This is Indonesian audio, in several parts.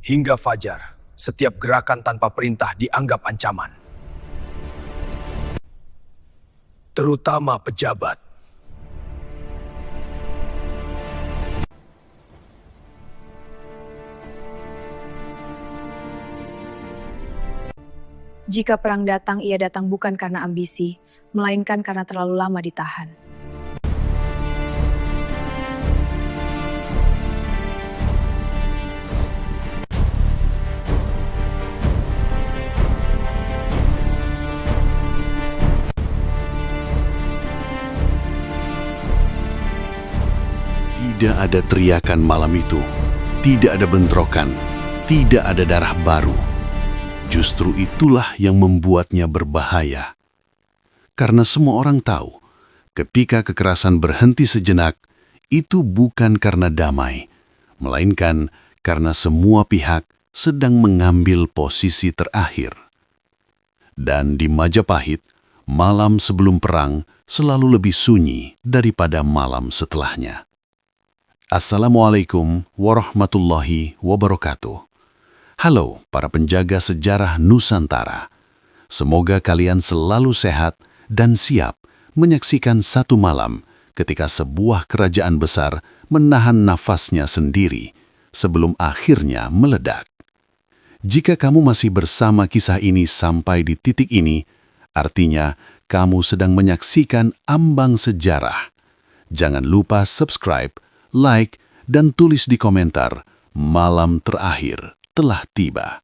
Hingga fajar, setiap gerakan tanpa perintah dianggap ancaman. Terutama pejabat. Jika perang datang, ia datang bukan karena ambisi, melainkan karena terlalu lama ditahan. Tidak ada teriakan malam itu, tidak ada bentrokan, tidak ada darah baru. Justru itulah yang membuatnya berbahaya. Karena semua orang tahu, ketika kekerasan berhenti sejenak, itu bukan karena damai, melainkan karena semua pihak sedang mengambil posisi terakhir. Dan di Majapahit, malam sebelum perang selalu lebih sunyi daripada malam setelahnya. Assalamualaikum warahmatullahi wabarakatuh. Halo para penjaga sejarah Nusantara. Semoga kalian selalu sehat dan siap menyaksikan satu malam ketika sebuah kerajaan besar menahan nafasnya sendiri sebelum akhirnya meledak. Jika kamu masih bersama kisah ini sampai di titik ini, artinya kamu sedang menyaksikan ambang sejarah. Jangan lupa subscribe, like, dan tulis di komentar, malam terakhir telah tiba.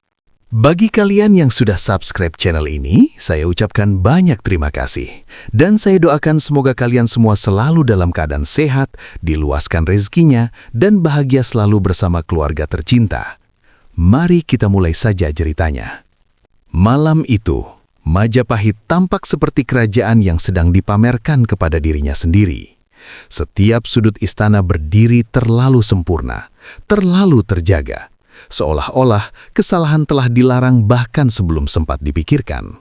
Bagi kalian yang sudah subscribe channel ini, saya ucapkan banyak terima kasih. Dan saya doakan semoga kalian semua selalu dalam keadaan sehat, diluaskan rezekinya, dan bahagia selalu bersama keluarga tercinta. Mari kita mulai saja ceritanya. Malam itu, Majapahit tampak seperti kerajaan yang sedang dipamerkan kepada dirinya sendiri. Setiap sudut istana berdiri terlalu sempurna, terlalu terjaga. Seolah-olah kesalahan telah dilarang bahkan sebelum sempat dipikirkan.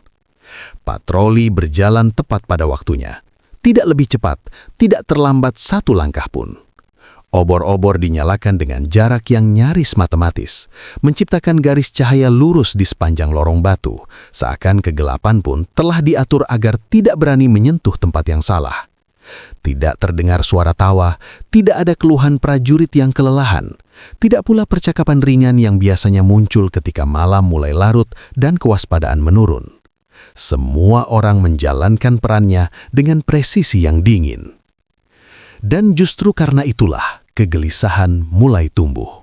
Patroli berjalan tepat pada waktunya. Tidak lebih cepat, tidak terlambat satu langkah pun. Obor-obor dinyalakan dengan jarak yang nyaris matematis, menciptakan garis cahaya lurus di sepanjang lorong batu, seakan kegelapan pun telah diatur agar tidak berani menyentuh tempat yang salah. Tidak terdengar suara tawa, tidak ada keluhan prajurit yang kelelahan, tidak pula percakapan ringan yang biasanya muncul ketika malam mulai larut dan kewaspadaan menurun. Semua orang menjalankan perannya dengan presisi yang dingin. Dan justru karena itulah kegelisahan mulai tumbuh.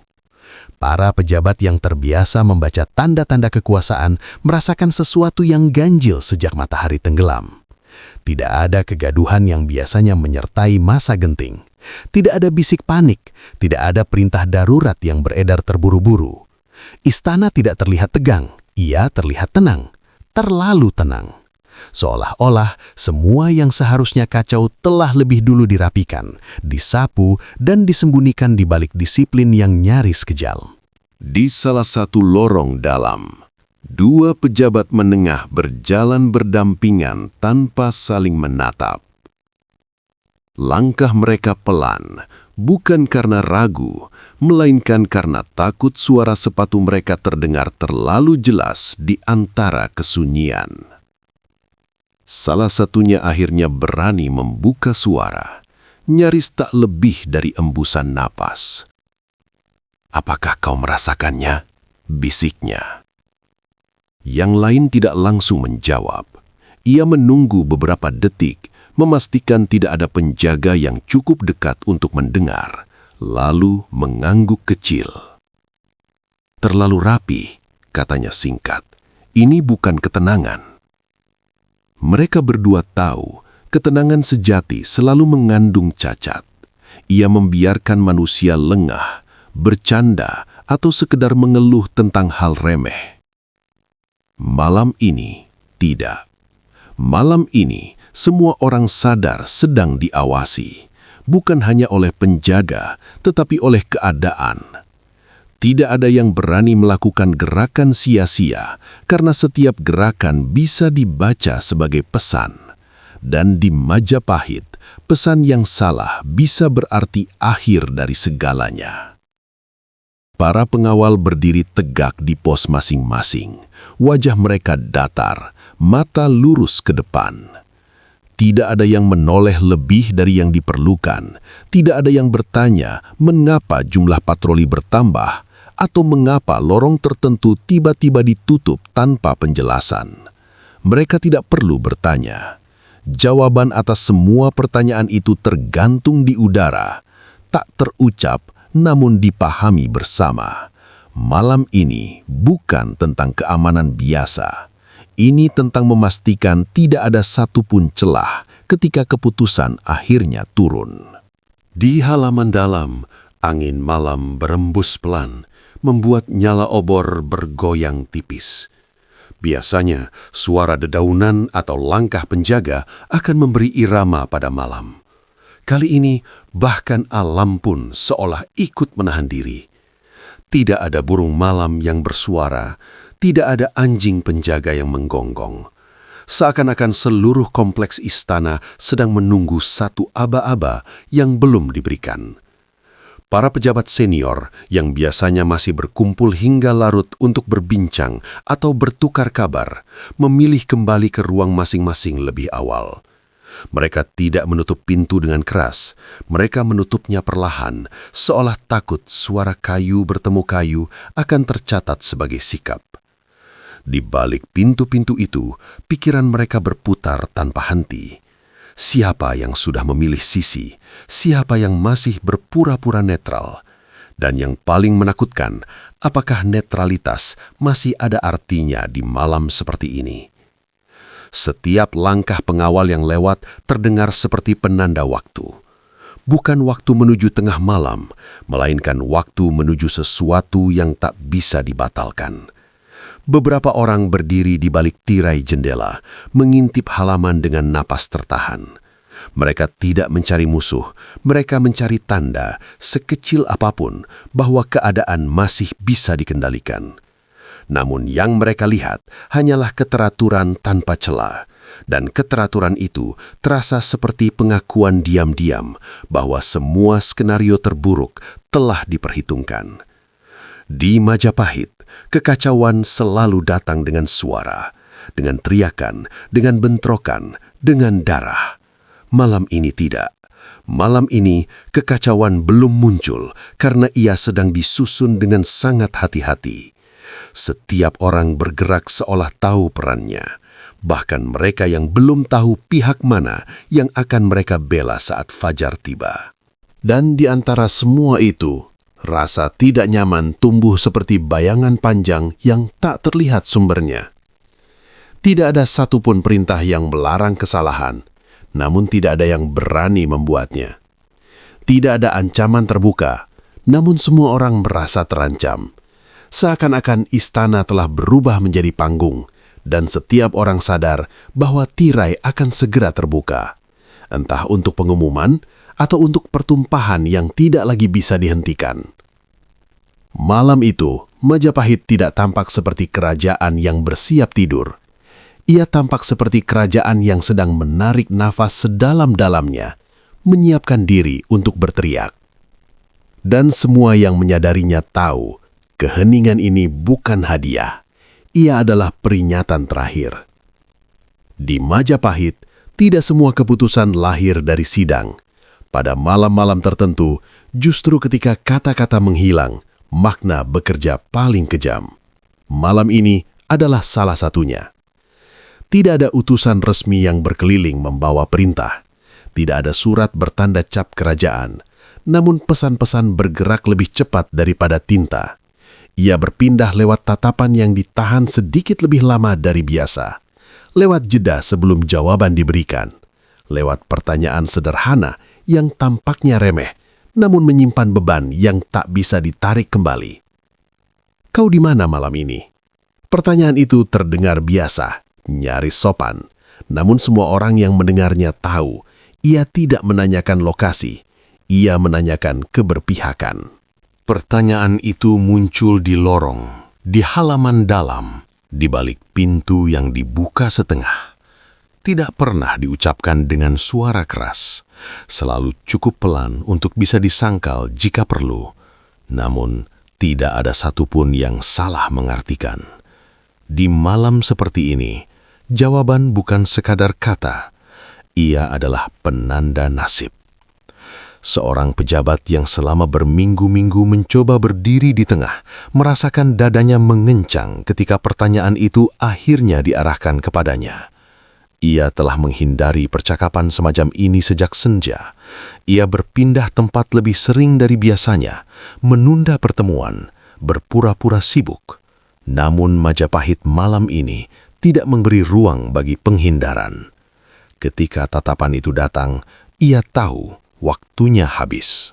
Para pejabat yang terbiasa membaca tanda-tanda kekuasaan merasakan sesuatu yang ganjil sejak matahari tenggelam. Tidak ada kegaduhan yang biasanya menyertai masa genting. Tidak ada bisik panik, tidak ada perintah darurat yang beredar terburu-buru. Istana tidak terlihat tegang, ia terlihat tenang, terlalu tenang. Seolah-olah semua yang seharusnya kacau telah lebih dulu dirapikan, disapu, dan disembunyikan di balik disiplin yang nyaris kejal. Di salah satu lorong dalam, dua pejabat menengah berjalan berdampingan tanpa saling menatap. Langkah mereka pelan, bukan karena ragu, melainkan karena takut suara sepatu mereka terdengar terlalu jelas di antara kesunyian. Salah satunya akhirnya berani membuka suara, nyaris tak lebih dari embusan napas. "Apakah kau merasakannya?" bisiknya. Yang lain tidak langsung menjawab. Ia menunggu beberapa detik, memastikan tidak ada penjaga yang cukup dekat untuk mendengar, lalu mengangguk kecil. "Terlalu rapi," katanya singkat. "Ini bukan ketenangan." Mereka berdua tahu, ketenangan sejati selalu mengandung cacat. Ia membiarkan manusia lengah, bercanda, atau sekedar mengeluh tentang hal remeh. Malam ini, tidak. Malam ini, semua orang sadar sedang diawasi, bukan hanya oleh penjaga, tetapi oleh keadaan. Tidak ada yang berani melakukan gerakan sia-sia, karena setiap gerakan bisa dibaca sebagai pesan. Dan di Majapahit, pesan yang salah bisa berarti akhir dari segalanya. Para pengawal berdiri tegak di pos masing-masing. Wajah mereka datar, mata lurus ke depan. Tidak ada yang menoleh lebih dari yang diperlukan. Tidak ada yang bertanya mengapa jumlah patroli bertambah atau mengapa lorong tertentu tiba-tiba ditutup tanpa penjelasan. Mereka tidak perlu bertanya. Jawaban atas semua pertanyaan itu tergantung di udara, tak terucap namun dipahami bersama. Malam ini bukan tentang keamanan biasa. Ini tentang memastikan tidak ada satupun celah ketika keputusan akhirnya turun. Di halaman dalam, angin malam berembus pelan, membuat nyala obor bergoyang tipis. Biasanya, suara dedaunan atau langkah penjaga akan memberi irama pada malam. Kali ini, bahkan alam pun seolah ikut menahan diri. Tidak ada burung malam yang bersuara, tidak ada anjing penjaga yang menggonggong. Seakan-akan seluruh kompleks istana sedang menunggu satu aba-aba yang belum diberikan. Para pejabat senior yang biasanya masih berkumpul hingga larut untuk berbincang atau bertukar kabar, memilih kembali ke ruang masing-masing lebih awal. Mereka tidak menutup pintu dengan keras, mereka menutupnya perlahan, seolah takut suara kayu bertemu kayu akan tercatat sebagai sikap. Di balik pintu-pintu itu, pikiran mereka berputar tanpa henti. Siapa yang sudah memilih sisi, siapa yang masih berpura-pura netral, dan yang paling menakutkan, apakah netralitas masih ada artinya di malam seperti ini? Setiap langkah pengawal yang lewat terdengar seperti penanda waktu. Bukan waktu menuju tengah malam, melainkan waktu menuju sesuatu yang tak bisa dibatalkan. Beberapa orang berdiri di balik tirai jendela, mengintip halaman dengan napas tertahan. Mereka tidak mencari musuh, mereka mencari tanda, sekecil apapun, bahwa keadaan masih bisa dikendalikan. Namun yang mereka lihat hanyalah keteraturan tanpa celah, dan keteraturan itu terasa seperti pengakuan diam-diam bahwa semua skenario terburuk telah diperhitungkan. Di Majapahit, kekacauan selalu datang dengan suara, dengan teriakan, dengan bentrokan, dengan darah. Malam ini tidak. Malam ini kekacauan belum muncul karena ia sedang disusun dengan sangat hati-hati. Setiap orang bergerak seolah tahu perannya, bahkan mereka yang belum tahu pihak mana yang akan mereka bela saat fajar tiba. Dan di antara semua itu, rasa tidak nyaman tumbuh seperti bayangan panjang yang tak terlihat sumbernya. Tidak ada satupun perintah yang melarang kesalahan, namun tidak ada yang berani membuatnya. Tidak ada ancaman terbuka, namun semua orang merasa terancam. Seakan-akan istana telah berubah menjadi panggung, dan setiap orang sadar bahwa tirai akan segera terbuka. Entah untuk pengumuman atau untuk pertumpahan yang tidak lagi bisa dihentikan. Malam itu, Majapahit tidak tampak seperti kerajaan yang bersiap tidur. Ia tampak seperti kerajaan yang sedang menarik nafas sedalam-dalamnya, menyiapkan diri untuk berteriak. Dan semua yang menyadarinya tahu, keheningan ini bukan hadiah. Ia adalah peringatan terakhir. Di Majapahit, tidak semua keputusan lahir dari sidang. Pada malam-malam tertentu, justru ketika kata-kata menghilang, makna bekerja paling kejam. Malam ini adalah salah satunya. Tidak ada utusan resmi yang berkeliling membawa perintah. Tidak ada surat bertanda cap kerajaan. Namun pesan-pesan bergerak lebih cepat daripada tinta. Ia berpindah lewat tatapan yang ditahan sedikit lebih lama dari biasa. Lewat jeda sebelum jawaban diberikan. Lewat pertanyaan sederhana yang tampaknya remeh, namun menyimpan beban yang tak bisa ditarik kembali. Kau di mana malam ini? Pertanyaan itu terdengar biasa, nyaris sopan. Namun semua orang yang mendengarnya tahu, ia tidak menanyakan lokasi. Ia menanyakan keberpihakan. Pertanyaan itu muncul di lorong, di halaman dalam, di balik pintu yang dibuka setengah. Tidak pernah diucapkan dengan suara keras, selalu cukup pelan untuk bisa disangkal jika perlu. Namun, Tidak ada satupun yang salah mengartikan. Di malam seperti ini, jawaban bukan sekadar kata. Ia adalah penanda nasib. Seorang pejabat yang selama berminggu-minggu mencoba berdiri di tengah, merasakan dadanya mengencang ketika pertanyaan itu akhirnya diarahkan kepadanya. Ia telah menghindari percakapan semacam ini sejak senja. Ia berpindah tempat lebih sering dari biasanya, menunda pertemuan, berpura-pura sibuk. Namun Majapahit malam ini tidak memberi ruang bagi penghindaran. Ketika tatapan itu datang, ia tahu waktunya habis.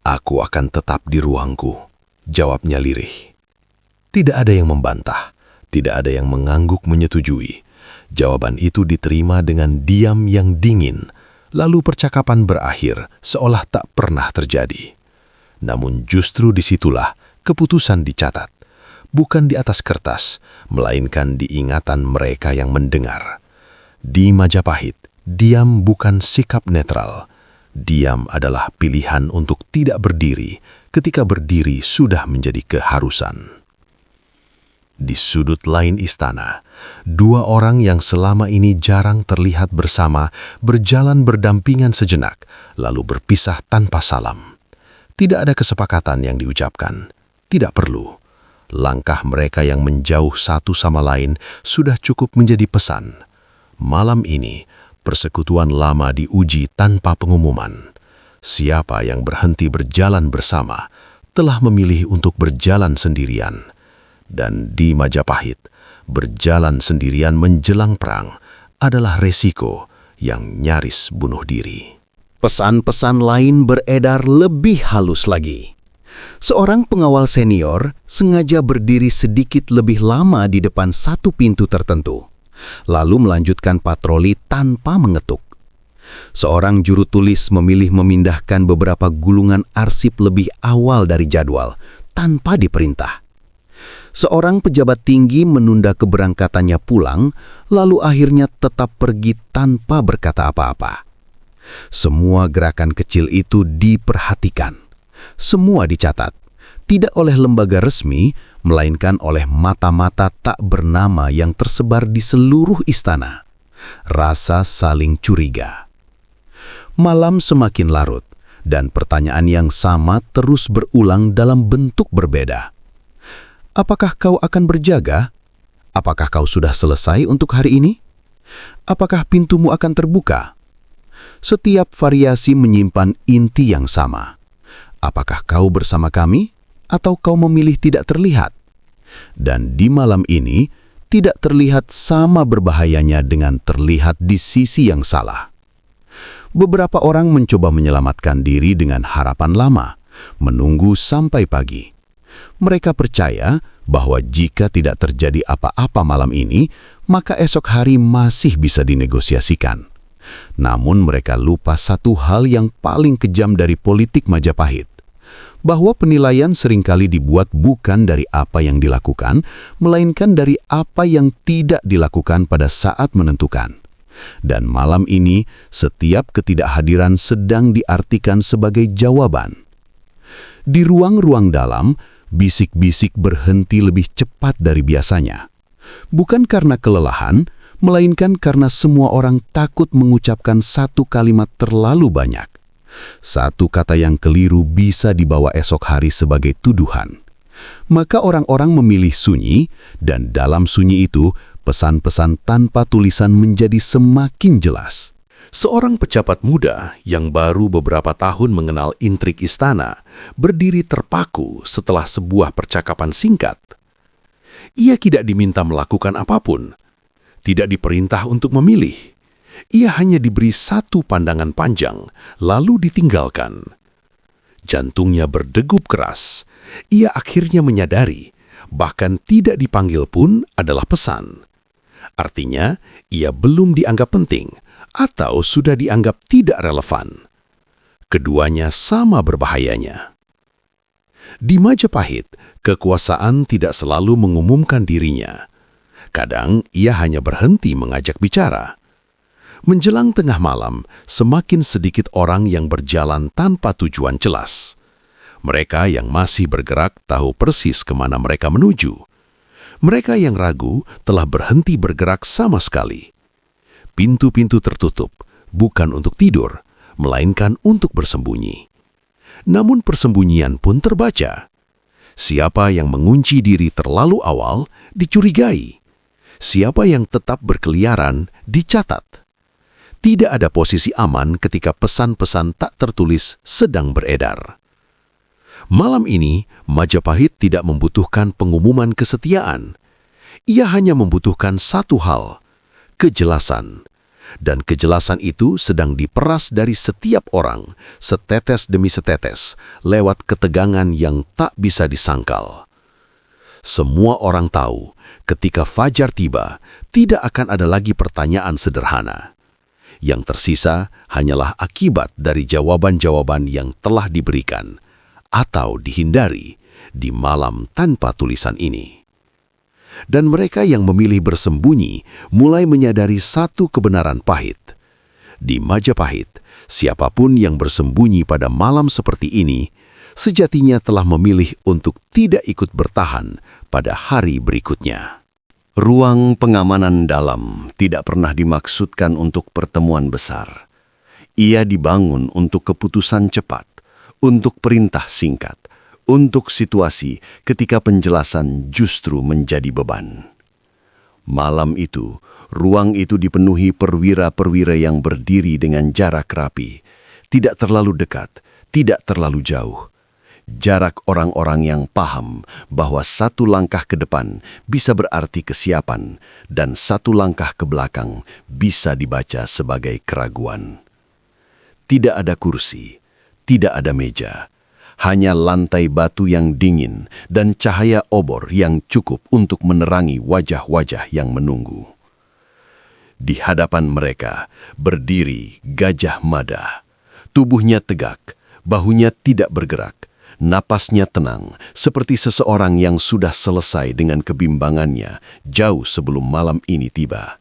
"Aku akan tetap di ruangku," jawabnya lirih. Tidak ada yang membantah, tidak ada yang mengangguk menyetujui. Jawaban itu diterima dengan diam yang dingin, lalu percakapan berakhir seolah tak pernah terjadi. Namun justru disitulah keputusan dicatat, bukan di atas kertas, melainkan di ingatan mereka yang mendengar. Di Majapahit, diam bukan sikap netral. Diam adalah pilihan untuk tidak berdiri ketika berdiri sudah menjadi keharusan. Di sudut lain istana, dua orang yang selama ini jarang terlihat bersama berjalan berdampingan sejenak, lalu berpisah tanpa salam. Tidak ada kesepakatan yang diucapkan. Tidak perlu. Langkah mereka yang menjauh satu sama lain sudah cukup menjadi pesan. Malam ini, persekutuan lama diuji tanpa pengumuman. Siapa yang berhenti berjalan bersama telah memilih untuk berjalan sendirian. Dan di Majapahit, berjalan sendirian menjelang perang adalah resiko yang nyaris bunuh diri. Pesan-pesan lain beredar lebih halus lagi. Seorang pengawal senior sengaja berdiri sedikit lebih lama di depan satu pintu tertentu, lalu melanjutkan patroli tanpa mengetuk. Seorang juru tulis memilih memindahkan beberapa gulungan arsip lebih awal dari jadwal, tanpa diperintah. Seorang pejabat tinggi menunda keberangkatannya pulang, lalu akhirnya tetap pergi tanpa berkata apa-apa. Semua gerakan kecil itu diperhatikan. Semua dicatat, tidak oleh lembaga resmi, melainkan oleh mata-mata tak bernama yang tersebar di seluruh istana. Rasa saling curiga. Malam semakin larut, dan pertanyaan yang sama terus berulang dalam bentuk berbeda. Apakah kau akan berjaga? Apakah kau sudah selesai untuk hari ini? Apakah pintumu akan terbuka? Setiap variasi menyimpan inti yang sama. Apakah kau bersama kami, atau kau memilih tidak terlihat? Dan di malam ini, tidak terlihat sama berbahayanya dengan terlihat di sisi yang salah. Beberapa orang mencoba menyelamatkan diri dengan harapan lama, menunggu sampai pagi. Mereka percaya bahwa jika tidak terjadi apa-apa malam ini, maka esok hari masih bisa dinegosiasikan. Namun mereka lupa satu hal yang paling kejam dari politik Majapahit, bahwa penilaian seringkali dibuat bukan dari apa yang dilakukan, melainkan dari apa yang tidak dilakukan pada saat menentukan. Dan malam ini, setiap ketidakhadiran sedang diartikan sebagai jawaban. Di ruang-ruang dalam, bisik-bisik berhenti lebih cepat dari biasanya. Bukan karena kelelahan, melainkan karena semua orang takut mengucapkan satu kalimat terlalu banyak. Satu kata yang keliru bisa dibawa esok hari sebagai tuduhan. Maka orang-orang memilih sunyi, dan dalam sunyi itu, pesan-pesan tanpa tulisan menjadi semakin jelas. Seorang pejabat muda yang baru beberapa tahun mengenal intrik istana berdiri terpaku setelah sebuah percakapan singkat. Ia tidak diminta melakukan apapun, tidak diperintah untuk memilih. Ia hanya diberi satu pandangan panjang, lalu ditinggalkan. Jantungnya berdegup keras. Ia akhirnya menyadari, bahkan tidak dipanggil pun adalah pesan. Artinya, ia belum dianggap penting, atau sudah dianggap tidak relevan. Keduanya sama berbahayanya. Di Majapahit, kekuasaan tidak selalu mengumumkan dirinya. Kadang ia hanya berhenti mengajak bicara. Menjelang tengah malam, semakin sedikit orang yang berjalan tanpa tujuan jelas. Mereka yang masih bergerak tahu persis kemana mereka menuju. Mereka yang ragu telah berhenti bergerak sama sekali. Pintu-pintu tertutup, bukan untuk tidur, melainkan untuk bersembunyi. Namun persembunyian pun terbaca. Siapa yang mengunci diri terlalu awal dicurigai. Siapa yang tetap berkeliaran dicatat. Tidak ada posisi aman ketika pesan-pesan tak tertulis sedang beredar. Malam ini, Majapahit tidak membutuhkan pengumuman kesetiaan. Ia hanya membutuhkan satu hal, kejelasan. Dan kejelasan itu sedang diperas dari setiap orang, setetes demi setetes, lewat ketegangan yang tak bisa disangkal. Semua orang tahu, ketika fajar tiba, tidak akan ada lagi pertanyaan sederhana. Yang tersisa hanyalah akibat dari jawaban-jawaban yang telah diberikan atau dihindari di malam tanpa tulisan ini. Dan mereka yang memilih bersembunyi mulai menyadari satu kebenaran pahit. Di Majapahit, siapapun yang bersembunyi pada malam seperti ini, sejatinya telah memilih untuk tidak ikut bertahan pada hari berikutnya. Ruang pengamanan dalam tidak pernah dimaksudkan untuk pertemuan besar. Ia dibangun untuk keputusan cepat, untuk perintah singkat, untuk situasi ketika penjelasan justru menjadi beban. Malam itu, ruang itu dipenuhi perwira-perwira yang berdiri dengan jarak rapi, tidak terlalu dekat, tidak terlalu jauh. Jarak orang-orang yang paham bahwa satu langkah ke depan bisa berarti kesiapan dan satu langkah ke belakang bisa dibaca sebagai keraguan. Tidak ada kursi, tidak ada meja, hanya lantai batu yang dingin dan cahaya obor yang cukup untuk menerangi wajah-wajah yang menunggu. Di hadapan mereka berdiri Gajah Mada. Tubuhnya tegak, bahunya tidak bergerak, napasnya tenang seperti seseorang yang sudah selesai dengan kebimbangannya jauh sebelum malam ini tiba.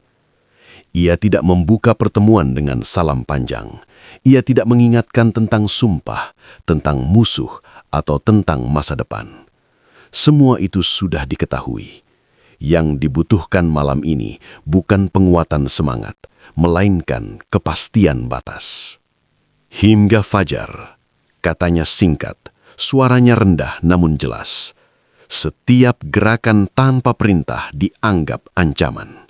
Ia tidak membuka pertemuan dengan salam panjang. Ia tidak mengingatkan tentang sumpah, tentang musuh, atau tentang masa depan. Semua itu sudah diketahui. Yang dibutuhkan malam ini bukan penguatan semangat, melainkan kepastian batas. Hingga fajar, katanya singkat, suaranya rendah namun jelas. Setiap gerakan tanpa perintah dianggap ancaman.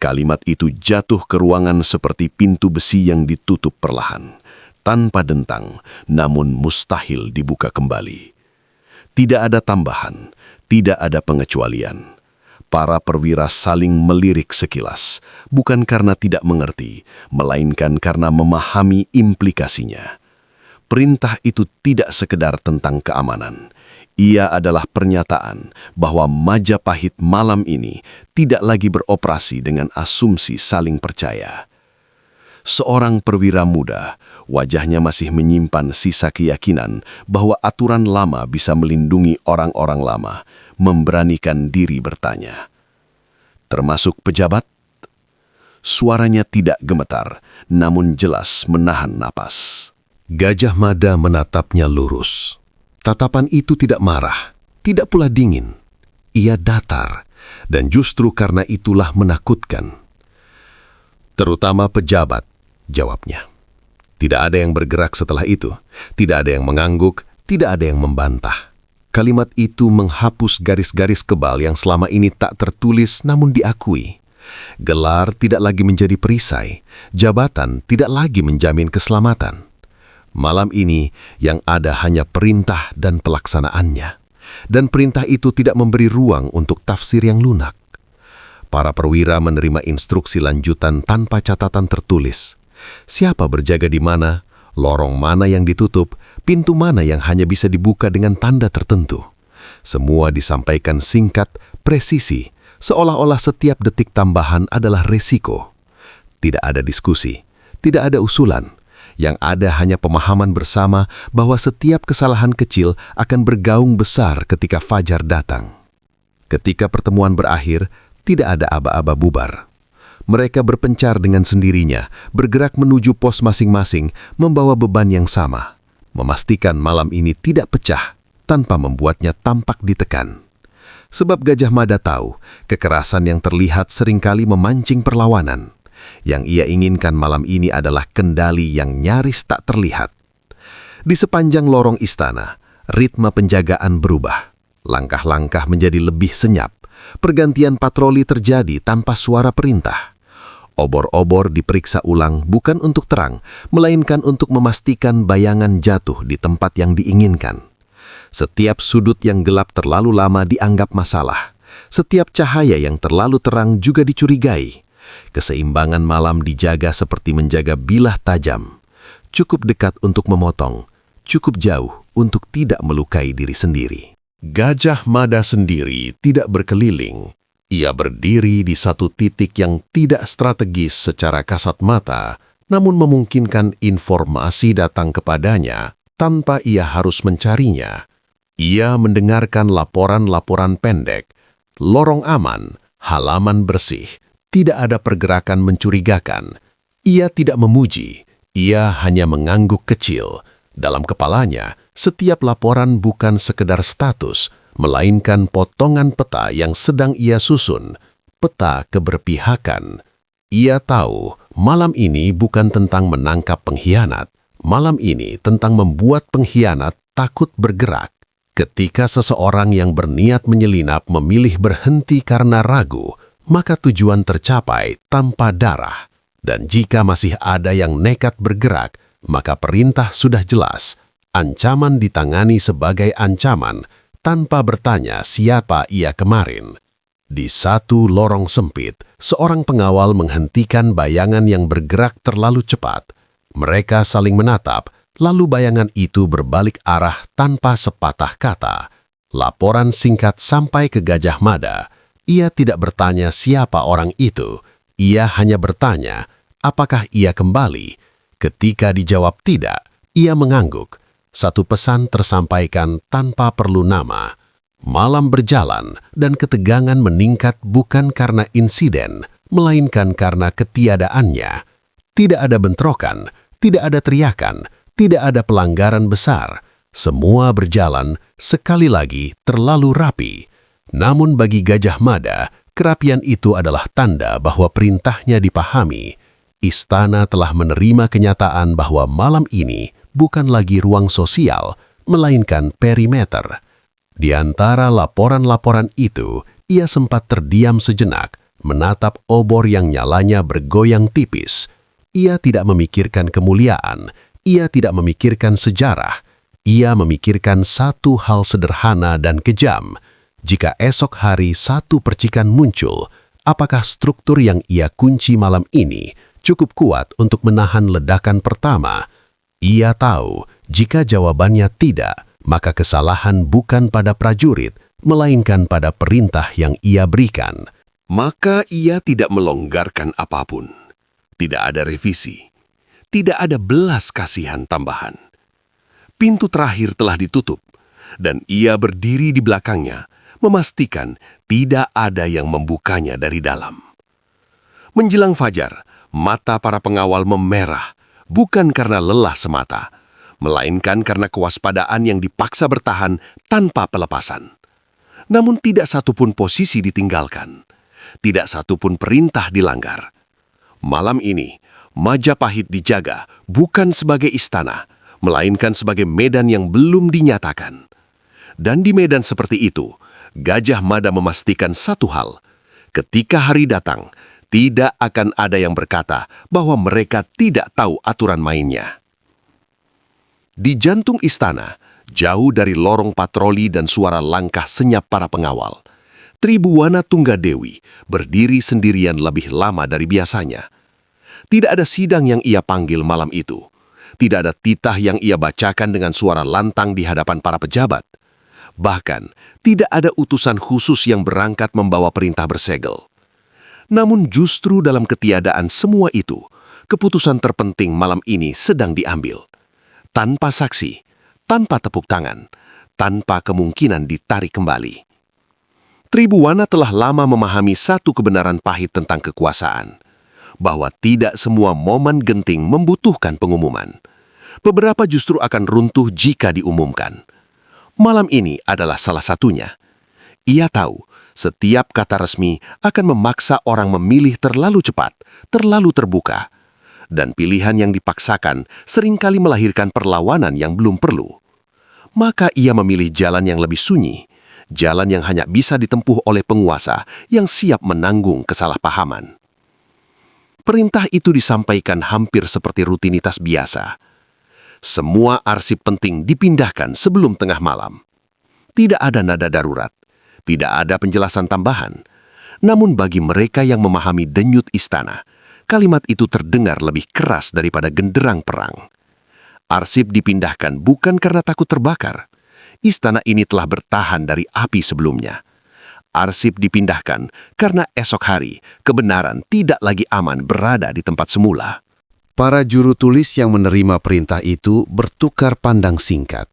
Kalimat itu jatuh ke ruangan seperti pintu besi yang ditutup perlahan, tanpa dentang, namun mustahil dibuka kembali. Tidak ada tambahan, tidak ada pengecualian. Para perwira saling melirik sekilas, bukan karena tidak mengerti, melainkan karena memahami implikasinya. Perintah itu tidak sekedar tentang keamanan. Ia adalah pernyataan bahwa Majapahit malam ini tidak lagi beroperasi dengan asumsi saling percaya. Seorang perwira muda, wajahnya masih menyimpan sisa keyakinan bahwa aturan lama bisa melindungi orang-orang lama, memberanikan diri bertanya. Termasuk pejabat? Suaranya tidak gemetar, namun jelas menahan napas. Gajah Mada menatapnya lurus. Tatapan itu tidak marah, tidak pula dingin. Ia datar, dan justru karena itulah menakutkan. Terutama pejabat, jawabnya. Tidak ada yang bergerak setelah itu, tidak ada yang mengangguk, tidak ada yang membantah. Kalimat itu menghapus garis-garis kebal yang selama ini tak tertulis namun diakui. Gelar tidak lagi menjadi perisai, jabatan tidak lagi menjamin keselamatan. Malam ini yang ada hanya perintah dan pelaksanaannya. Dan perintah itu tidak memberi ruang untuk tafsir yang lunak. Para perwira menerima instruksi lanjutan tanpa catatan tertulis. Siapa berjaga di mana, lorong mana yang ditutup, pintu mana yang hanya bisa dibuka dengan tanda tertentu. Semua disampaikan singkat, presisi, seolah-olah setiap detik tambahan adalah resiko. Tidak ada diskusi, tidak ada usulan. Yang ada hanya pemahaman bersama bahwa setiap kesalahan kecil akan bergaung besar ketika fajar datang. Ketika pertemuan berakhir, tidak ada aba-aba bubar. Mereka berpencar dengan sendirinya, bergerak menuju pos masing-masing, membawa beban yang sama, memastikan malam ini tidak pecah tanpa membuatnya tampak ditekan. Sebab Gajah Mada tahu kekerasan yang terlihat seringkali memancing perlawanan. Yang ia inginkan malam ini adalah kendali yang nyaris tak terlihat. Di sepanjang lorong istana, ritme penjagaan berubah. Langkah-langkah menjadi lebih senyap. Pergantian patroli terjadi tanpa suara perintah. Obor-obor diperiksa ulang bukan untuk terang, melainkan untuk memastikan bayangan jatuh di tempat yang diinginkan. Setiap sudut yang gelap terlalu lama dianggap masalah. Setiap cahaya yang terlalu terang juga dicurigai. Keseimbangan malam dijaga seperti menjaga bilah tajam. Cukup dekat untuk memotong, cukup jauh untuk tidak melukai diri sendiri. Gajah Mada sendiri tidak berkeliling. Ia berdiri di satu titik yang tidak strategis secara kasat mata, namun memungkinkan informasi datang kepadanya tanpa ia harus mencarinya. Ia mendengarkan laporan-laporan pendek, lorong aman, halaman bersih, tidak ada pergerakan mencurigakan. Ia tidak memuji, ia hanya mengangguk kecil. Dalam kepalanya, setiap laporan bukan sekedar status, melainkan potongan peta yang sedang ia susun, peta keberpihakan. Ia tahu malam ini bukan tentang menangkap pengkhianat, malam ini tentang membuat pengkhianat takut bergerak. Ketika seseorang yang berniat menyelinap memilih berhenti karena ragu, maka tujuan tercapai tanpa darah. Dan jika masih ada yang nekat bergerak, maka perintah sudah jelas. Ancaman ditangani sebagai ancaman, tanpa bertanya siapa ia kemarin. Di satu lorong sempit, seorang pengawal menghentikan bayangan yang bergerak terlalu cepat. Mereka saling menatap, lalu bayangan itu berbalik arah tanpa sepatah kata. Laporan singkat sampai ke Gajah Mada. Ia tidak bertanya siapa orang itu. Ia hanya bertanya, apakah ia kembali? Ketika dijawab tidak, ia mengangguk. Satu pesan tersampaikan tanpa perlu nama. Malam berjalan dan ketegangan meningkat bukan karena insiden, melainkan karena ketiadaannya. Tidak ada bentrokan, tidak ada teriakan, tidak ada pelanggaran besar. Semua berjalan sekali lagi terlalu rapi. Namun bagi Gajah Mada, kerapian itu adalah tanda bahwa perintahnya dipahami. Istana telah menerima kenyataan bahwa malam ini bukan lagi ruang sosial, melainkan perimeter. Di antara laporan-laporan itu, ia sempat terdiam sejenak, menatap obor yang nyalanya bergoyang tipis. Ia tidak memikirkan kemuliaan, ia tidak memikirkan sejarah. Ia memikirkan satu hal sederhana dan kejam. Jika esok hari satu percikan muncul, apakah struktur yang ia kunci malam ini cukup kuat untuk menahan ledakan pertama? Ia tahu, jika jawabannya tidak, maka kesalahan bukan pada prajurit, melainkan pada perintah yang ia berikan. Maka ia tidak melonggarkan apapun. Tidak ada revisi. Tidak ada belas kasihan tambahan. Pintu terakhir telah ditutup, dan ia berdiri di belakangnya, memastikan tidak ada yang membukanya dari dalam. Menjelang fajar, mata para pengawal memerah, bukan karena lelah semata, melainkan karena kewaspadaan yang dipaksa bertahan tanpa pelepasan. Namun tidak satupun posisi ditinggalkan, tidak satupun perintah dilanggar. Malam ini, Majapahit dijaga bukan sebagai istana, melainkan sebagai medan yang belum dinyatakan. Dan di medan seperti itu, Gajah Mada memastikan satu hal, ketika hari datang, tidak akan ada yang berkata bahwa mereka tidak tahu aturan mainnya. Di jantung istana, jauh dari lorong patroli dan suara langkah senyap para pengawal, Tribuwana Tunggadewi berdiri sendirian lebih lama dari biasanya. Tidak ada sidang yang ia panggil malam itu. Tidak ada titah yang ia bacakan dengan suara lantang di hadapan para pejabat. Bahkan, tidak ada utusan khusus yang berangkat membawa perintah bersegel. Namun justru dalam ketiadaan semua itu, keputusan terpenting malam ini sedang diambil. Tanpa saksi, tanpa tepuk tangan, tanpa kemungkinan ditarik kembali. Tribuwana telah lama memahami satu kebenaran pahit tentang kekuasaan, bahwa tidak semua momen genting membutuhkan pengumuman. Beberapa justru akan runtuh jika diumumkan. Malam ini adalah salah satunya. Ia tahu setiap kata resmi akan memaksa orang memilih terlalu cepat, terlalu terbuka. Dan pilihan yang dipaksakan seringkali melahirkan perlawanan yang belum perlu. Maka ia memilih jalan yang lebih sunyi, jalan yang hanya bisa ditempuh oleh penguasa yang siap menanggung kesalahpahaman. Perintah itu disampaikan hampir seperti rutinitas biasa. Semua arsip penting dipindahkan sebelum tengah malam. Tidak ada nada darurat, tidak ada penjelasan tambahan. Namun bagi mereka yang memahami denyut istana, kalimat itu terdengar lebih keras daripada genderang perang. Arsip dipindahkan bukan karena takut terbakar. Istana ini telah bertahan dari api sebelumnya. Arsip dipindahkan karena esok hari kebenaran tidak lagi aman berada di tempat semula. Para juru tulis yang menerima perintah itu bertukar pandang singkat.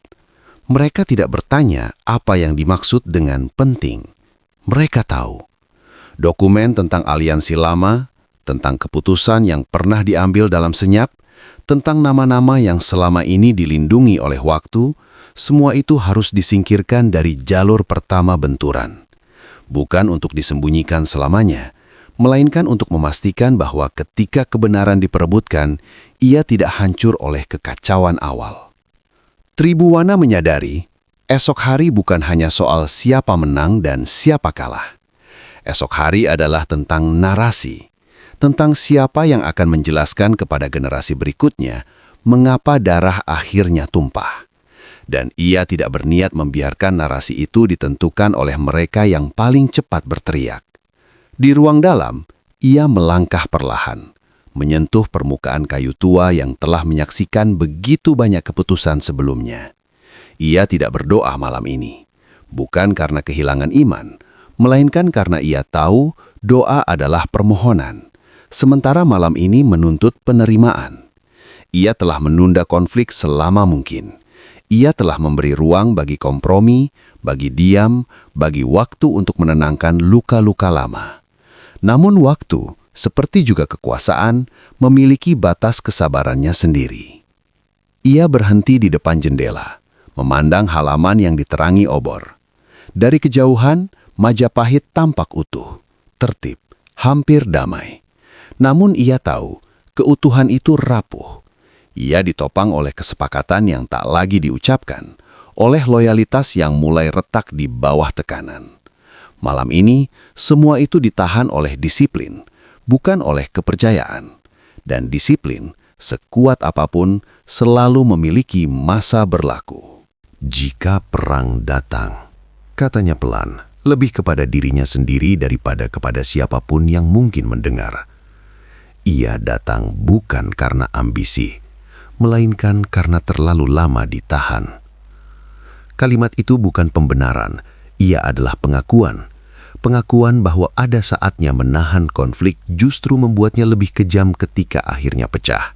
Mereka tidak bertanya apa yang dimaksud dengan penting. Mereka tahu. Dokumen tentang aliansi lama, tentang keputusan yang pernah diambil dalam senyap, tentang nama-nama yang selama ini dilindungi oleh waktu, semua itu harus disingkirkan dari jalur pertama benturan. Bukan untuk disembunyikan selamanya, melainkan untuk memastikan bahwa ketika kebenaran diperebutkan, ia tidak hancur oleh kekacauan awal. Tribuwana menyadari, esok hari bukan hanya soal siapa menang dan siapa kalah. Esok hari adalah tentang narasi, tentang siapa yang akan menjelaskan kepada generasi berikutnya mengapa darah akhirnya tumpah. Dan ia tidak berniat membiarkan narasi itu ditentukan oleh mereka yang paling cepat berteriak. Di ruang dalam, ia melangkah perlahan, menyentuh permukaan kayu tua yang telah menyaksikan begitu banyak keputusan sebelumnya. Ia tidak berdoa malam ini, bukan karena kehilangan iman, melainkan karena ia tahu doa adalah permohonan, sementara malam ini menuntut penerimaan. Ia telah menunda konflik selama mungkin. Ia telah memberi ruang bagi kompromi, bagi diam, bagi waktu untuk menenangkan luka-luka lama. Namun waktu, seperti juga kekuasaan, memiliki batas kesabarannya sendiri. Ia berhenti di depan jendela, memandang halaman yang diterangi obor. Dari kejauhan, Majapahit tampak utuh, tertib, hampir damai. Namun ia tahu, keutuhan itu rapuh. Ia ditopang oleh kesepakatan yang tak lagi diucapkan, oleh loyalitas yang mulai retak di bawah tekanan. Malam ini, semua itu ditahan oleh disiplin, bukan oleh kepercayaan. Dan disiplin, sekuat apapun, selalu memiliki masa berlaku. Jika perang datang, katanya pelan, lebih kepada dirinya sendiri daripada kepada siapapun yang mungkin mendengar. Ia datang bukan karena ambisi, melainkan karena terlalu lama ditahan. Kalimat itu bukan pembenaran, ia adalah pengakuan. Pengakuan bahwa ada saatnya menahan konflik justru membuatnya lebih kejam ketika akhirnya pecah.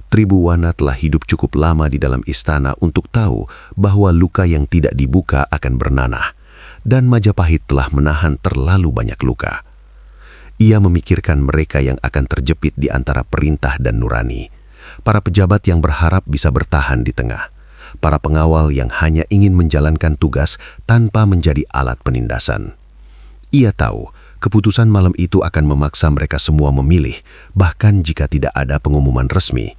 Tribuwana telah hidup cukup lama di dalam istana untuk tahu bahwa luka yang tidak dibuka akan bernanah, dan Majapahit telah menahan terlalu banyak luka. Ia memikirkan mereka yang akan terjepit di antara perintah dan nurani, para pejabat yang berharap bisa bertahan di tengah, para pengawal yang hanya ingin menjalankan tugas tanpa menjadi alat penindasan. Ia tahu keputusan malam itu akan memaksa mereka semua memilih, bahkan jika tidak ada pengumuman resmi.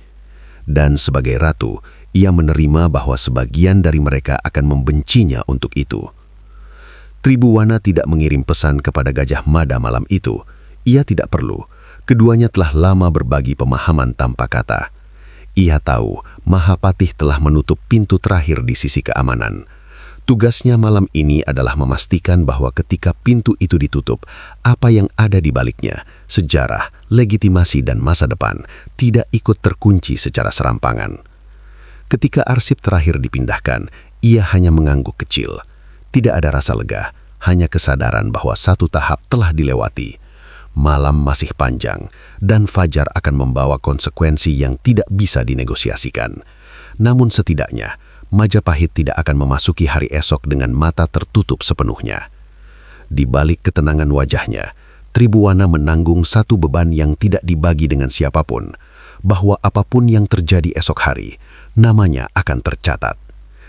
Dan sebagai ratu, ia menerima bahwa sebagian dari mereka akan membencinya untuk itu. Tribuwana tidak mengirim pesan kepada Gajah Mada malam itu. Ia tidak perlu. Keduanya telah lama berbagi pemahaman tanpa kata. Ia tahu Mahapatih telah menutup pintu terakhir di sisi keamanan. Tugasnya malam ini adalah memastikan bahwa ketika pintu itu ditutup, apa yang ada di baliknya, sejarah, legitimasi dan masa depan, tidak ikut terkunci secara serampangan. Ketika arsip terakhir dipindahkan, ia hanya mengangguk kecil. Tidak ada rasa lega, hanya kesadaran bahwa satu tahap telah dilewati. Malam masih panjang, dan fajar akan membawa konsekuensi yang tidak bisa dinegosiasikan. Namun setidaknya, Majapahit tidak akan memasuki hari esok dengan mata tertutup sepenuhnya. Di balik ketenangan wajahnya, Tribuwana menanggung satu beban yang tidak dibagi dengan siapapun, bahwa apapun yang terjadi esok hari, namanya akan tercatat.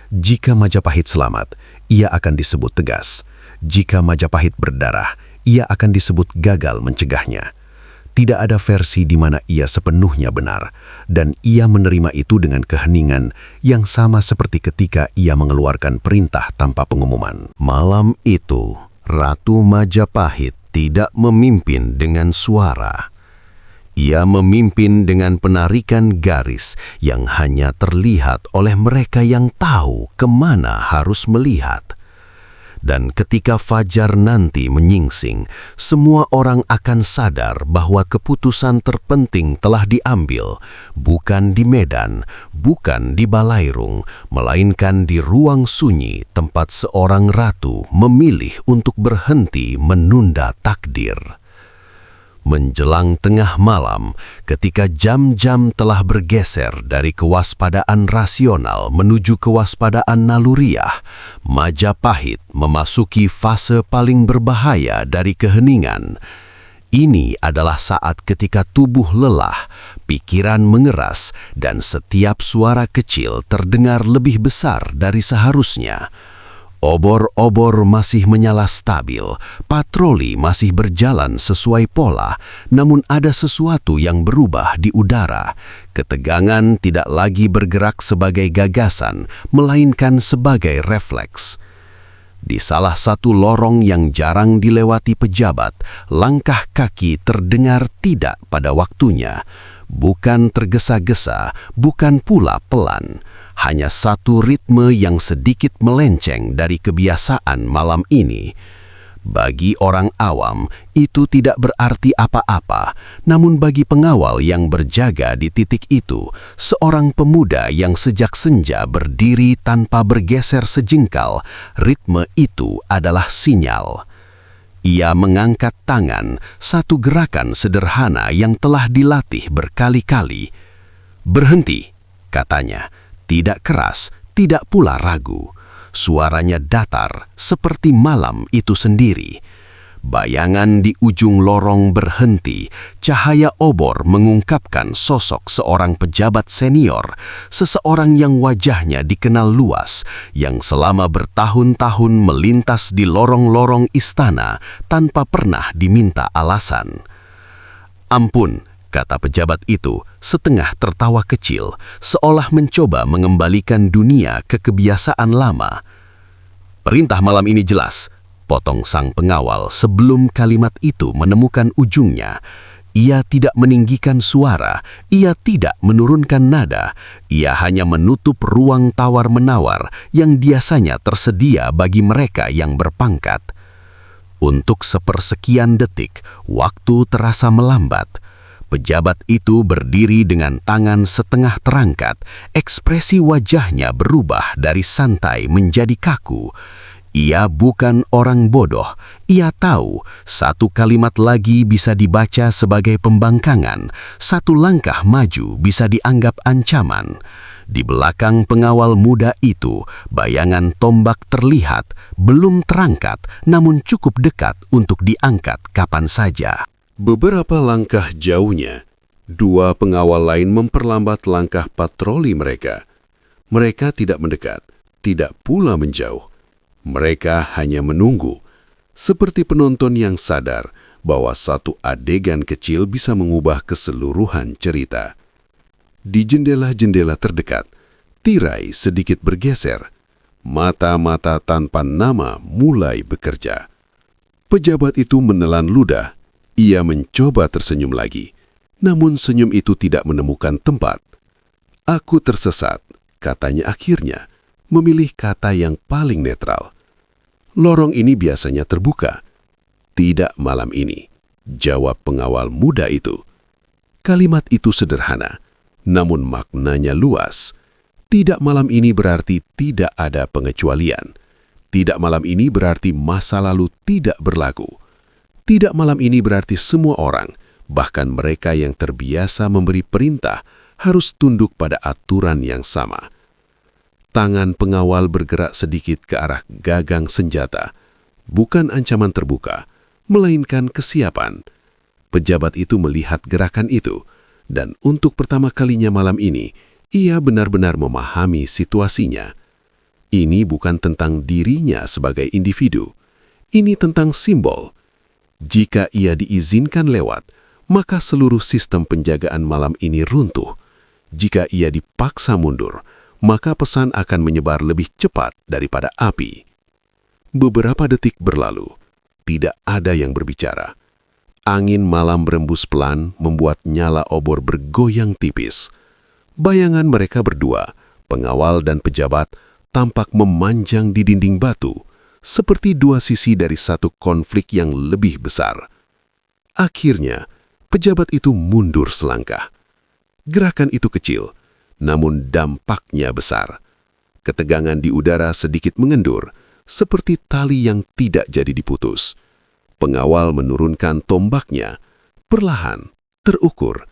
Jika Majapahit selamat, ia akan disebut tegas. Jika Majapahit berdarah, ia akan disebut gagal mencegahnya. Tidak ada versi di mana ia sepenuhnya benar, dan ia menerima itu dengan keheningan yang sama seperti ketika ia mengeluarkan perintah tanpa pengumuman. Malam itu, Ratu Majapahit tidak memimpin dengan suara. Ia memimpin dengan penarikan garis yang hanya terlihat oleh mereka yang tahu kemana harus melihat. Dan ketika fajar nanti menyingsing, semua orang akan sadar bahwa keputusan terpenting telah diambil, bukan di medan, bukan di balairung, melainkan di ruang sunyi tempat seorang ratu memilih untuk berhenti menunda takdir. Menjelang tengah malam, ketika jam-jam telah bergeser dari kewaspadaan rasional menuju kewaspadaan naluriah, Majapahit memasuki fase paling berbahaya dari keheningan. Ini adalah saat ketika tubuh lelah, pikiran mengeras, dan setiap suara kecil terdengar lebih besar dari seharusnya. Obor-obor masih menyala stabil, patroli masih berjalan sesuai pola, namun ada sesuatu yang berubah di udara. Ketegangan tidak lagi bergerak sebagai gagasan, melainkan sebagai refleks. Di salah satu lorong yang jarang dilewati pejabat, langkah kaki terdengar tidak pada waktunya. Bukan tergesa-gesa, bukan pula pelan. Hanya satu ritme yang sedikit melenceng dari kebiasaan malam ini. Bagi orang awam, itu tidak berarti apa-apa, namun bagi pengawal yang berjaga di titik itu, seorang pemuda yang sejak senja berdiri tanpa bergeser sejengkal, ritme itu adalah sinyal. Ia mengangkat tangan, satu gerakan sederhana yang telah dilatih berkali-kali. "Berhenti," katanya. Tidak keras, tidak pula ragu. Suaranya datar seperti malam itu sendiri. Bayangan di ujung lorong berhenti. Cahaya obor mengungkapkan sosok seorang pejabat senior, seseorang yang wajahnya dikenal luas, yang selama bertahun-tahun melintas di lorong-lorong istana tanpa pernah diminta alasan. "Ampun," kata pejabat itu, setengah tertawa kecil, seolah mencoba mengembalikan dunia ke kebiasaan lama. "Perintah malam ini jelas," potong sang pengawal sebelum kalimat itu menemukan ujungnya. Ia tidak meninggikan suara, ia tidak menurunkan nada, ia hanya menutup ruang tawar-menawar yang biasanya tersedia bagi mereka yang berpangkat. Untuk sepersekian detik, waktu terasa melambat. Pejabat itu berdiri dengan tangan setengah terangkat, ekspresi wajahnya berubah dari santai menjadi kaku. Ia bukan orang bodoh, ia tahu satu kalimat lagi bisa dibaca sebagai pembangkangan, satu langkah maju bisa dianggap ancaman. Di belakang pengawal muda itu, bayangan tombak terlihat, belum terangkat, namun cukup dekat untuk diangkat kapan saja. Beberapa langkah jauhnya, dua pengawal lain memperlambat langkah patroli mereka. Mereka tidak mendekat, tidak pula menjauh. Mereka hanya menunggu, seperti penonton yang sadar bahwa satu adegan kecil bisa mengubah keseluruhan cerita. Di jendela-jendela terdekat, tirai sedikit bergeser. Mata-mata tanpa nama mulai bekerja. Pejabat itu menelan ludah. Ia mencoba tersenyum lagi, namun senyum itu tidak menemukan tempat. "Aku tersesat," katanya akhirnya, memilih kata yang paling netral. "Lorong ini biasanya terbuka." "Tidak malam ini," jawab pengawal muda itu. Kalimat itu sederhana, namun maknanya luas. Tidak malam ini berarti tidak ada pengecualian. Tidak malam ini berarti masa lalu tidak berlaku. Tidak malam ini berarti semua orang, bahkan mereka yang terbiasa memberi perintah, harus tunduk pada aturan yang sama. Tangan pengawal bergerak sedikit ke arah gagang senjata. Bukan ancaman terbuka, melainkan kesiapan. Pejabat itu melihat gerakan itu, Dan untuk pertama kalinya malam ini, ia benar-benar memahami situasinya. Ini bukan tentang dirinya sebagai individu. Ini tentang simbol. Jika ia diizinkan lewat, maka seluruh sistem penjagaan malam ini runtuh. Jika ia dipaksa mundur, maka pesan akan menyebar lebih cepat daripada api. Beberapa detik berlalu, tidak ada yang berbicara. Angin malam berembus pelan membuat nyala obor bergoyang tipis. Bayangan mereka berdua, pengawal dan pejabat, tampak memanjang di dinding batu, seperti dua sisi dari satu konflik yang lebih besar. Akhirnya, pejabat itu mundur selangkah. Gerakan itu kecil, namun dampaknya besar. Ketegangan di udara sedikit mengendur, seperti tali yang tidak jadi diputus. Pengawal menurunkan tombaknya, perlahan, terukur.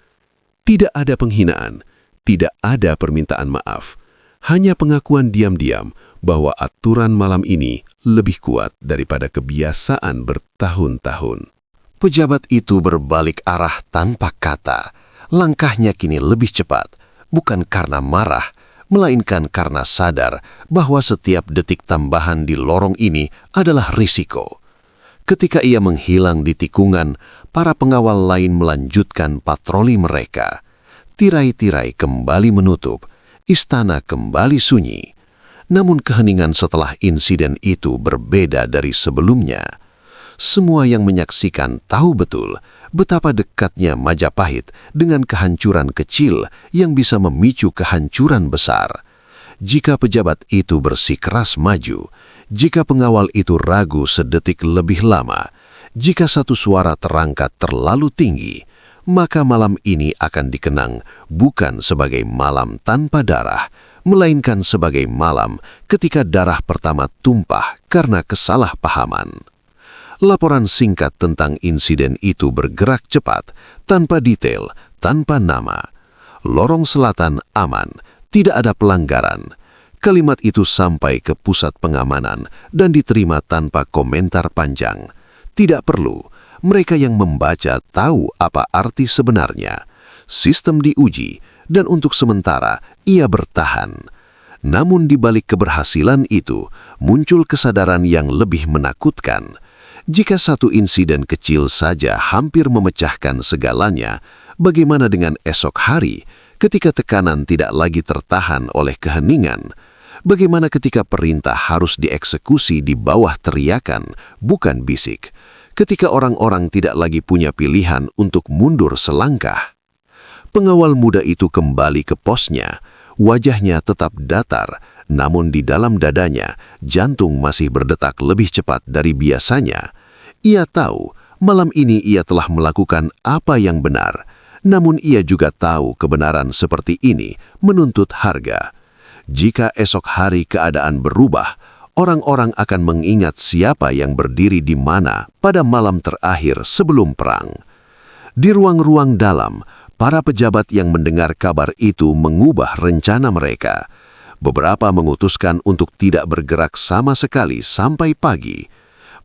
Tidak ada penghinaan, tidak ada permintaan maaf. Hanya pengakuan diam-diam bahwa aturan malam ini lebih kuat daripada kebiasaan bertahun-tahun. Pejabat itu berbalik arah tanpa kata. Langkahnya kini lebih cepat, bukan karena marah, melainkan karena sadar bahwa setiap detik tambahan di lorong ini adalah risiko. Ketika ia menghilang di tikungan, para pengawal lain melanjutkan patroli mereka. Tirai-tirai kembali menutup, istana kembali sunyi. Namun keheningan setelah insiden itu berbeda dari sebelumnya. Semua yang menyaksikan tahu betul betapa dekatnya Majapahit dengan kehancuran kecil yang bisa memicu kehancuran besar. Jika pejabat itu bersikeras maju, jika pengawal itu ragu sedetik lebih lama, jika satu suara terangkat terlalu tinggi, maka malam ini akan dikenang bukan sebagai malam tanpa darah, melainkan sebagai malam ketika darah pertama tumpah karena kesalahpahaman. Laporan singkat tentang insiden itu bergerak cepat, tanpa detail, tanpa nama. Lorong selatan aman, tidak ada pelanggaran. Kalimat itu sampai ke pusat pengamanan dan diterima tanpa komentar panjang. Tidak perlu, mereka yang membaca tahu apa arti sebenarnya. Sistem diuji, dan untuk sementara ia bertahan. Namun di balik keberhasilan itu, muncul kesadaran yang lebih menakutkan. Jika satu insiden kecil saja hampir memecahkan segalanya, bagaimana dengan esok hari ketika tekanan tidak lagi tertahan oleh keheningan? Bagaimana ketika perintah harus dieksekusi di bawah teriakan, bukan bisik? Ketika orang-orang tidak lagi punya pilihan untuk mundur selangkah? Pengawal muda itu kembali ke posnya. Wajahnya tetap datar, namun di dalam dadanya, jantung masih berdetak lebih cepat dari biasanya. Ia tahu, malam ini ia telah melakukan apa yang benar. Namun ia juga tahu kebenaran seperti ini menuntut harga. Jika esok hari keadaan berubah, orang-orang akan mengingat siapa yang berdiri di mana pada malam terakhir sebelum perang. Di ruang-ruang dalam, para pejabat yang mendengar kabar itu mengubah rencana mereka. Beberapa memutuskan untuk tidak bergerak sama sekali sampai pagi.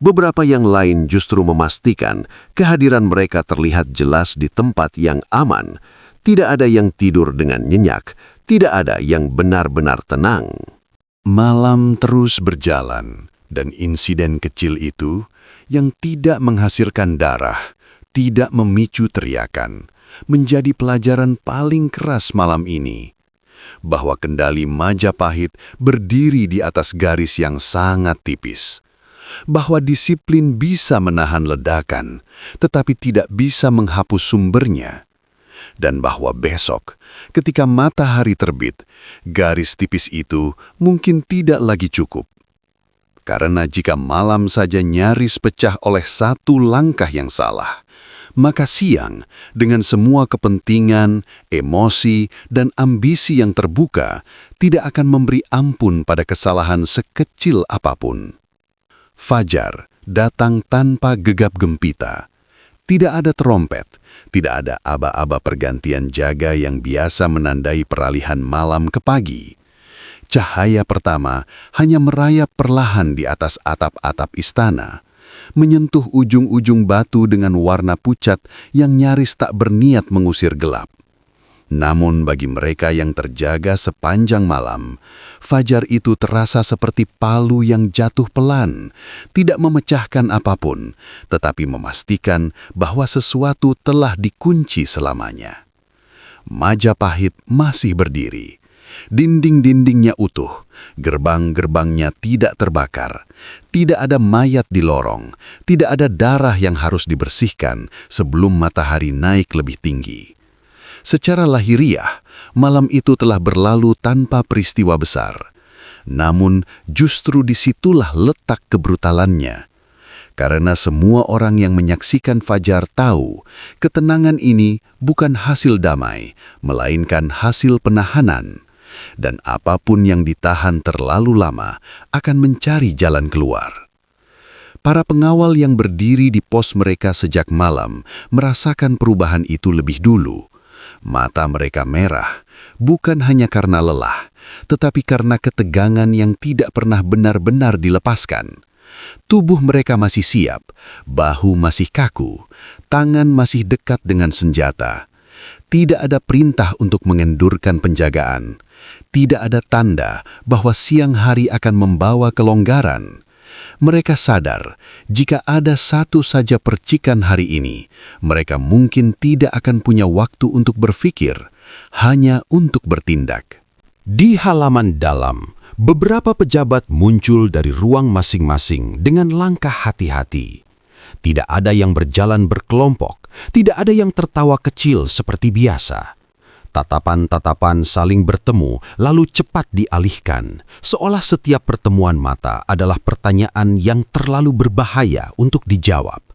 Beberapa yang lain justru memastikan kehadiran mereka terlihat jelas di tempat yang aman. Tidak ada yang tidur dengan nyenyak, tidak ada yang benar-benar tenang. Malam terus berjalan, dan insiden kecil itu yang tidak menghasilkan darah, tidak memicu teriakan, menjadi pelajaran paling keras malam ini. Bahwa kendali Majapahit berdiri di atas garis yang sangat tipis. Bahwa disiplin bisa menahan ledakan, tetapi tidak bisa menghapus sumbernya. Dan bahwa besok, ketika matahari terbit, garis tipis itu mungkin tidak lagi cukup. Karena jika malam saja nyaris pecah oleh satu langkah yang salah, maka siang dengan semua kepentingan, emosi, dan ambisi yang terbuka tidak akan memberi ampun pada kesalahan sekecil apapun. Fajar datang tanpa gegap gempita. Tidak ada trompet, tidak ada aba-aba pergantian jaga yang biasa menandai peralihan malam ke pagi. Cahaya pertama hanya merayap perlahan di atas atap-atap istana, menyentuh ujung-ujung batu dengan warna pucat yang nyaris tak berniat mengusir gelap. Namun bagi mereka yang terjaga sepanjang malam, fajar itu terasa seperti palu yang jatuh pelan, tidak memecahkan apapun, tetapi memastikan bahwa sesuatu telah dikunci selamanya. Majapahit masih berdiri. Dinding-dindingnya utuh, gerbang-gerbangnya tidak terbakar, tidak ada mayat di lorong, tidak ada darah yang harus dibersihkan sebelum matahari naik lebih tinggi. Secara lahiriah, malam itu telah berlalu tanpa peristiwa besar. Namun, justru disitulah letak kebrutalannya. Karena semua orang yang menyaksikan fajar tahu, ketenangan ini bukan hasil damai, melainkan hasil penahanan. Dan apapun yang ditahan terlalu lama akan mencari jalan keluar. Para pengawal yang berdiri di pos mereka sejak malam merasakan perubahan itu lebih dulu. Mata mereka merah, bukan hanya karena lelah, tetapi karena ketegangan yang tidak pernah benar-benar dilepaskan. Tubuh mereka masih siap, bahu masih kaku, tangan masih dekat dengan senjata. Tidak ada perintah untuk mengendurkan penjagaan. Tidak ada tanda bahwa siang hari akan membawa kelonggaran. Mereka sadar, jika ada satu saja percikan hari ini, mereka mungkin tidak akan punya waktu untuk berpikir, hanya untuk bertindak. Di halaman dalam, beberapa pejabat muncul dari ruang masing-masing dengan langkah hati-hati. Tidak ada yang berjalan berkelompok, tidak ada yang tertawa kecil seperti biasa. Tatapan-tatapan saling bertemu lalu cepat dialihkan, seolah setiap pertemuan mata adalah pertanyaan yang terlalu berbahaya untuk dijawab.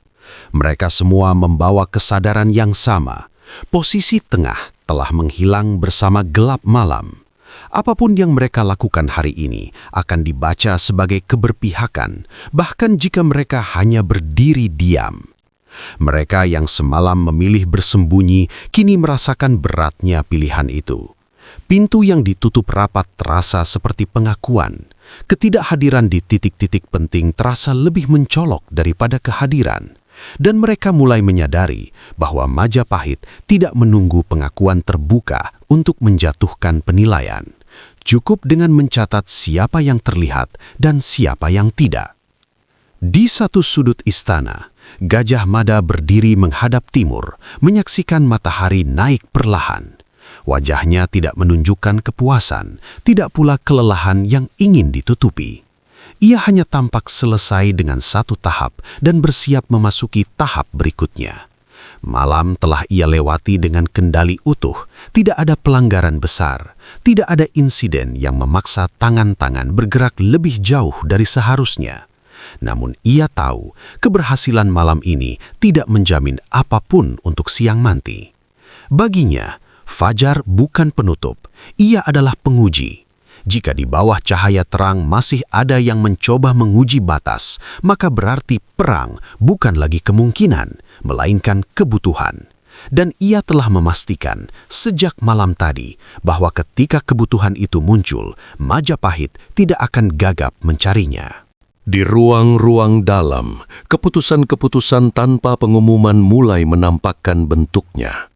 Mereka semua membawa kesadaran yang sama. Posisi tengah telah menghilang bersama gelap malam. Apapun yang mereka lakukan hari ini akan dibaca sebagai keberpihakan, bahkan jika mereka hanya berdiri diam. Mereka yang semalam memilih bersembunyi kini merasakan beratnya pilihan itu. Pintu yang ditutup rapat terasa seperti pengakuan. Ketidakhadiran di titik-titik penting terasa lebih mencolok daripada kehadiran. Dan mereka mulai menyadari bahwa Majapahit tidak menunggu pengakuan terbuka untuk menjatuhkan penilaian. Cukup dengan mencatat siapa yang terlihat dan siapa yang tidak. Di satu sudut istana, Gajah Mada berdiri menghadap timur, menyaksikan matahari naik perlahan. Wajahnya tidak menunjukkan kepuasan, tidak pula kelelahan yang ingin ditutupi. Ia hanya tampak selesai dengan satu tahap dan bersiap memasuki tahap berikutnya. Malam telah ia lewati dengan kendali utuh, tidak ada pelanggaran besar, tidak ada insiden yang memaksa tangan-tangan bergerak lebih jauh dari seharusnya. Namun ia tahu keberhasilan malam ini tidak menjamin apapun untuk siang nanti. Baginya, fajar bukan penutup, ia adalah penguji. Jika di bawah cahaya terang masih ada yang mencoba menguji batas, maka berarti perang bukan lagi kemungkinan, melainkan kebutuhan. Dan ia telah memastikan sejak malam tadi bahwa ketika kebutuhan itu muncul, Majapahit tidak akan gagap mencarinya. Di ruang-ruang dalam, keputusan-keputusan tanpa pengumuman mulai menampakkan bentuknya.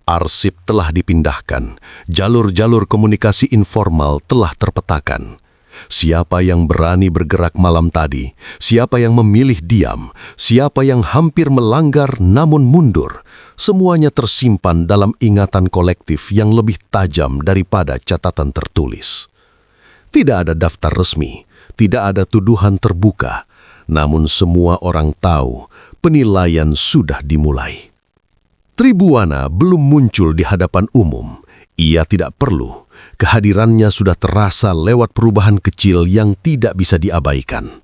Arsip telah dipindahkan, jalur-jalur komunikasi informal telah terpetakan. Siapa yang berani bergerak malam tadi, siapa yang memilih diam, siapa yang hampir melanggar namun mundur, semuanya tersimpan dalam ingatan kolektif yang lebih tajam daripada catatan tertulis. Tidak ada daftar resmi, tidak ada tuduhan terbuka, namun semua orang tahu penilaian sudah dimulai. Tribuana belum muncul di hadapan umum. Ia tidak perlu. Kehadirannya sudah terasa lewat perubahan kecil yang tidak bisa diabaikan.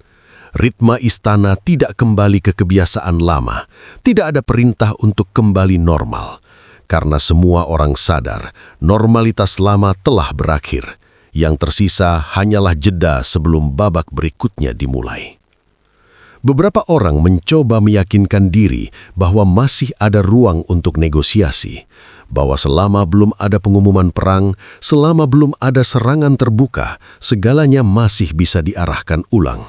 Ritma istana tidak kembali ke kebiasaan lama. Tidak ada perintah untuk kembali normal. Karena semua orang sadar, normalitas lama telah berakhir. Yang tersisa hanyalah jeda sebelum babak berikutnya dimulai. Beberapa orang mencoba meyakinkan diri bahwa masih ada ruang untuk negosiasi, bahwa selama belum ada pengumuman perang, selama belum ada serangan terbuka, segalanya masih bisa diarahkan ulang.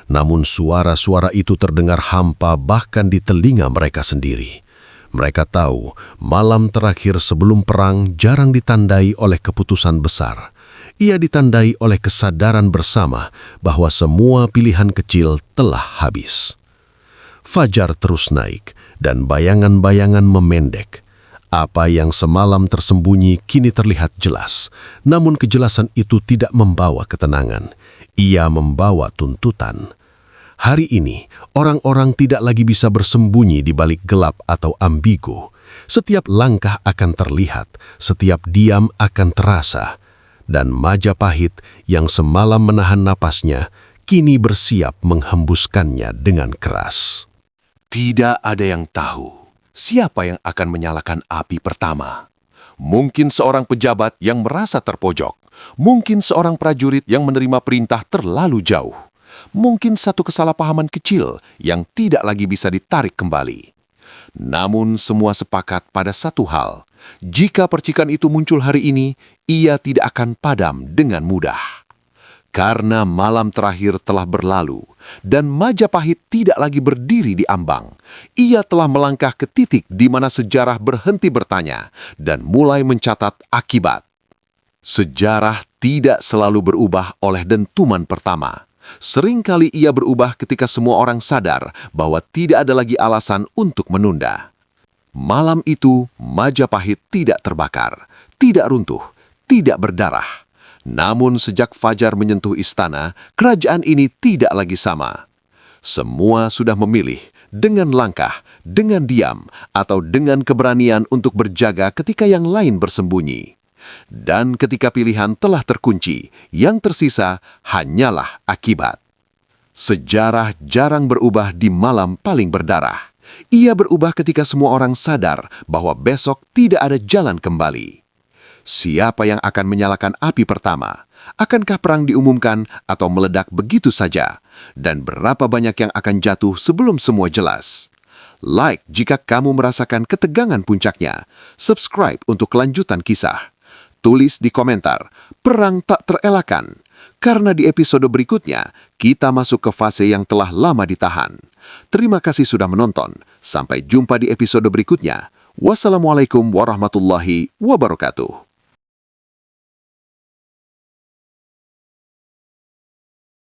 Namun suara-suara itu terdengar hampa bahkan di telinga mereka sendiri. Mereka tahu malam terakhir sebelum perang jarang ditandai oleh keputusan besar. Ia ditandai oleh kesadaran bersama bahwa semua pilihan kecil telah habis. Fajar terus naik dan bayangan-bayangan memendek. Apa yang semalam tersembunyi kini terlihat jelas, namun kejelasan itu tidak membawa ketenangan. Ia membawa tuntutan. Hari ini, orang-orang tidak lagi bisa bersembunyi di balik gelap atau ambigu. Setiap langkah akan terlihat, setiap diam akan terasa. Dan Majapahit yang semalam menahan napasnya, kini bersiap menghembuskannya dengan keras. Tidak ada yang tahu siapa yang akan menyalakan api pertama. Mungkin seorang pejabat yang merasa terpojok, mungkin seorang prajurit yang menerima perintah terlalu jauh. Mungkin satu kesalahpahaman kecil yang tidak lagi bisa ditarik kembali. Namun semua sepakat pada satu hal, jika percikan itu muncul hari ini, ia tidak akan padam dengan mudah. Karena malam terakhir telah berlalu dan Majapahit tidak lagi berdiri di ambang, ia telah melangkah ke titik di mana sejarah berhenti bertanya dan mulai mencatat akibat. Sejarah tidak selalu berubah oleh dentuman pertama. Seringkali ia berubah ketika semua orang sadar bahwa tidak ada lagi alasan untuk menunda. Malam itu, Majapahit tidak terbakar, tidak runtuh, tidak berdarah. Namun sejak fajar menyentuh istana, kerajaan ini tidak lagi sama. Semua sudah memilih dengan langkah, dengan diam, atau dengan keberanian untuk berjaga ketika yang lain bersembunyi. Dan ketika pilihan telah terkunci, yang tersisa hanyalah akibat. Sejarah jarang berubah di malam paling berdarah. Ia berubah ketika semua orang sadar bahwa besok tidak ada jalan kembali. Siapa yang akan menyalakan api pertama? Akankah perang diumumkan atau meledak begitu saja? Dan berapa banyak yang akan jatuh sebelum semua jelas? Like jika kamu merasakan ketegangan puncaknya. Subscribe untuk kelanjutan kisah. Tulis di komentar, perang tak terelakkan. Karena di episode berikutnya, kita masuk ke fase yang telah lama ditahan. Terima kasih sudah menonton. Sampai jumpa di episode berikutnya. Wassalamualaikum warahmatullahi wabarakatuh.